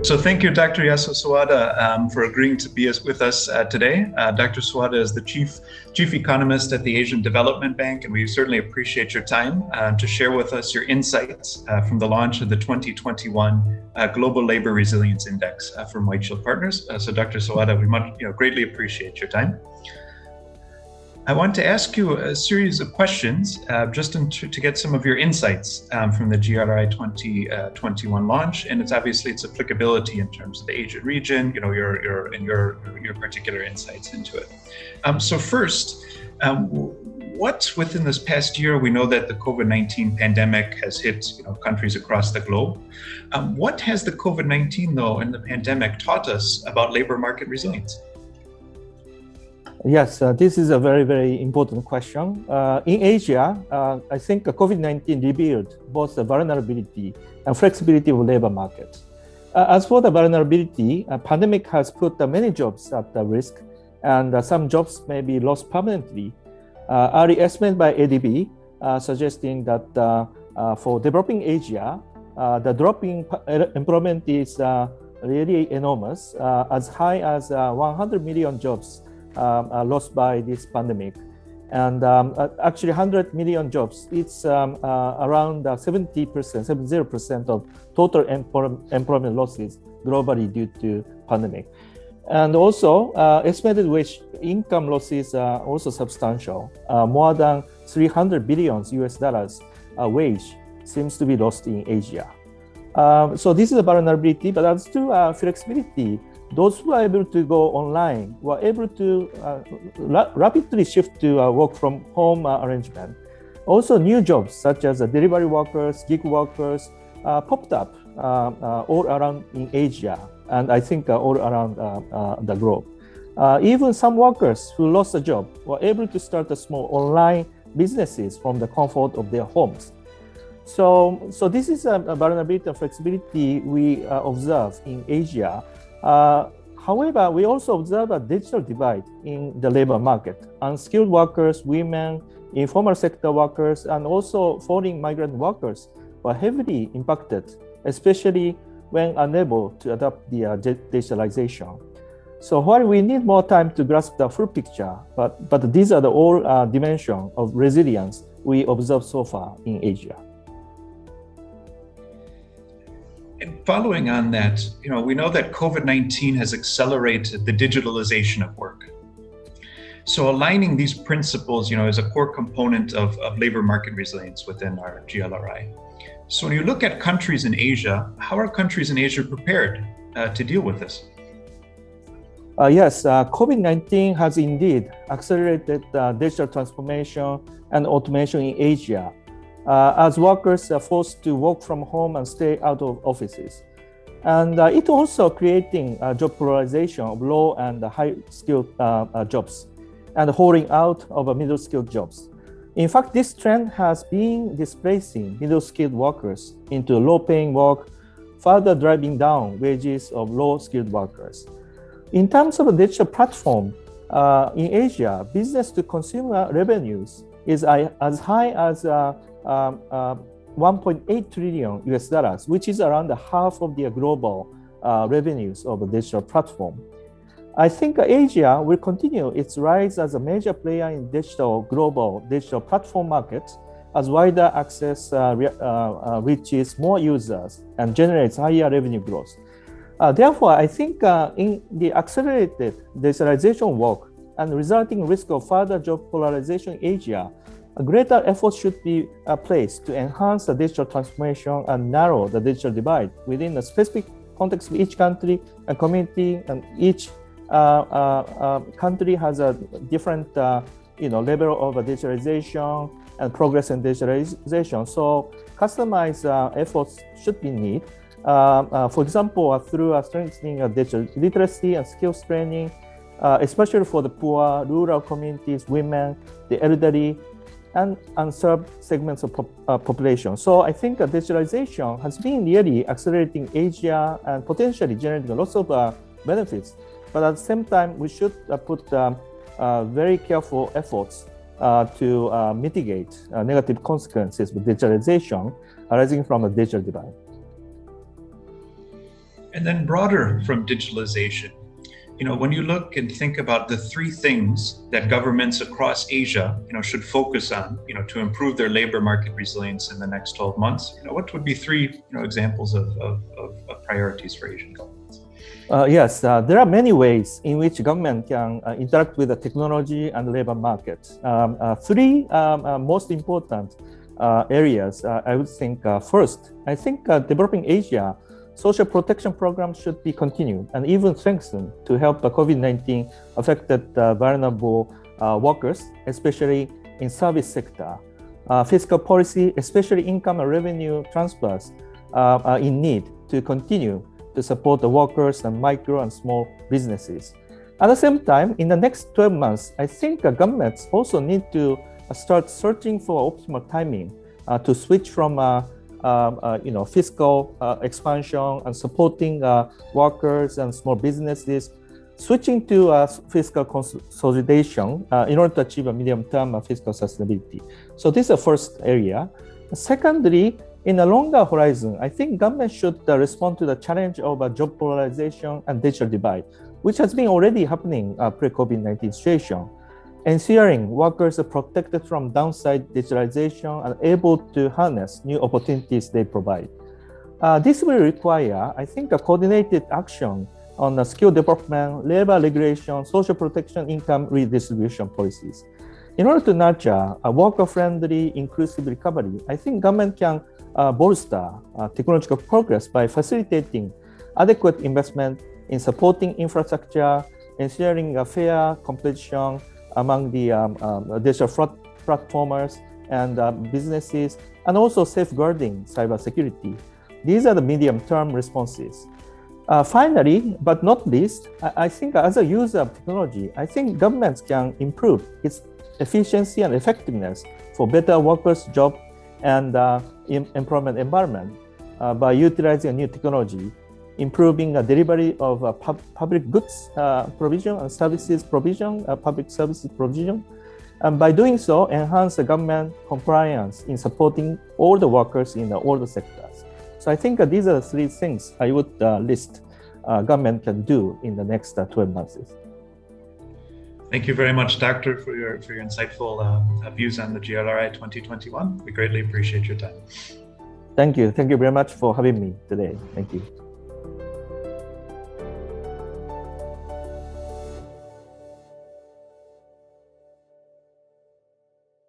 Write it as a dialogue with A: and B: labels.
A: So thank you, Dr. Yasuyuki Sawada, for agreeing to be with us today. Dr. Sawada is the chief economist at the Asian Development Bank, and we certainly appreciate your time to share with us your insights from the launch of the 2021 Global Labor Resilience Index from White Shield Partners. So Dr. Sawada, we greatly appreciate your time. I want to ask you a series of questions to get some of your insights from the GRI 2021 launch, and it's its applicability in terms of the Asian region, your particular insights into it. So first, what within this past year, we know that the COVID-19 pandemic has hit countries across the globe. What has the COVID-19 though and the pandemic taught us about labor market resilience?
B: Yes, this is a very, very important question. In Asia, I think COVID-19 revealed both the vulnerability and flexibility of labor market. As for the vulnerability, a pandemic has put many jobs at risk, and some jobs may be lost permanently. Early estimate by ADB suggesting that for developing Asia, the drop in employment is really enormous, as high as 100 million jobs lost by this pandemic. And actually 100 million jobs, it's around 70% of total employment losses globally due to pandemic. And also estimated wage income losses are also substantial. More than 300 billion US dollars wage seems to be lost in Asia. So this is a vulnerability, but as to flexibility, those who are able to go online were able to rapidly shift to work from home arrangement. Also, new jobs such as delivery workers, gig workers popped up all around in Asia, and I think all around the globe. Even some workers who lost a job were able to start small online businesses from the comfort of their homes. So this is a vulnerability and flexibility we observe in Asia. However, we also observe a digital divide in the labor market. Unskilled workers, women, informal sector workers, and also foreign migrant workers were heavily impacted, especially when unable to adopt the digitalization. So while we need more time to grasp the full picture, but these are the all dimensions of resilience we observe so far in Asia.
A: And following on that, we know that COVID-19 has accelerated the digitalization of work. So aligning these principles, is a core component of labor market resilience within our GLRI. So when you look at countries in Asia, how are countries in Asia prepared to deal with this?
B: Yes, COVID-19 has indeed accelerated digital transformation and automation in Asia, as workers are forced to work from home and stay out of offices. And it also creating job polarization of low and high-skilled jobs and holding out of middle-skilled jobs. In fact, this trend has been displacing middle-skilled workers into low-paying work, further driving down wages of low-skilled workers. In terms of a digital platform, in Asia, business-to-consumer revenues is as high as 1.8 trillion US dollars, which is around half of the global revenues of a digital platform. I think Asia will continue its rise as a major player in global digital platform market, as wider access reaches more users and generates higher revenue growth. Therefore, I think in the accelerated digitalization work and resulting risk of further job polarization in Asia, a greater effort should be placed to enhance the digital transformation and narrow the digital divide within the specific context of each country and community, and each country has a different level of digitalization and progress in digitalization. So customized efforts should be needed. For example, through strengthening digital literacy and skills training, especially for the poor, rural communities, women, the elderly, and unserved segments of population. So I think digitalization has been really accelerating Asia and potentially generating lots of benefits. But at the same time, we should put very careful efforts to mitigate negative consequences with digitalization arising from a digital divide.
A: And then broader from digitalization, when you look and think about the three things that governments across Asia, should focus on, to improve their labor market resilience in the next 12 months, what would be three, examples of priorities for Asian governments?
B: Yes, there are many ways in which government can interact with the technology and labor market. Three most important areas, I would think. First, I think developing Asia social protection programs should be continued and even strengthened to help COVID-19 affected vulnerable workers, especially in service sector. Fiscal policy, especially income and revenue transfers, are in need to continue to support the workers and micro and small businesses. At the same time, in the next 12 months, I think governments also need to start searching for optimal timing to switch from fiscal expansion and supporting workers and small businesses, switching to fiscal consolidation in order to achieve a medium-term fiscal sustainability. So this is the first area. Secondly, in a longer horizon, I think government should respond to the challenge of job polarization and digital divide, which has been already happening pre-COVID-19 situation. Ensuring workers are protected from downside digitalization and able to harness new opportunities they provide. This will require, I think, a coordinated action on skill development, labor regulation, social protection, income redistribution policies. In order to nurture a worker-friendly, inclusive recovery, I think government can bolster technological progress by facilitating adequate investment in supporting infrastructure, ensuring a fair competition among the digital platformers and businesses, and also safeguarding cybersecurity. These are the medium-term responses. Finally, but not least, I think as a user of technology, I think governments can improve its efficiency and effectiveness for better workers' job and employment environment by utilizing new technology, improving delivery of public goods provision and services provision, public services provision, and by doing so, enhance the government compliance in supporting all the workers in all the sectors. So I think these are the three things I would list government can do in the next 12 months.
A: Thank you very much, Doctor, for your insightful views on the GLRI 2021. We greatly appreciate your time.
B: Thank you. Thank you very much for having me today. Thank you.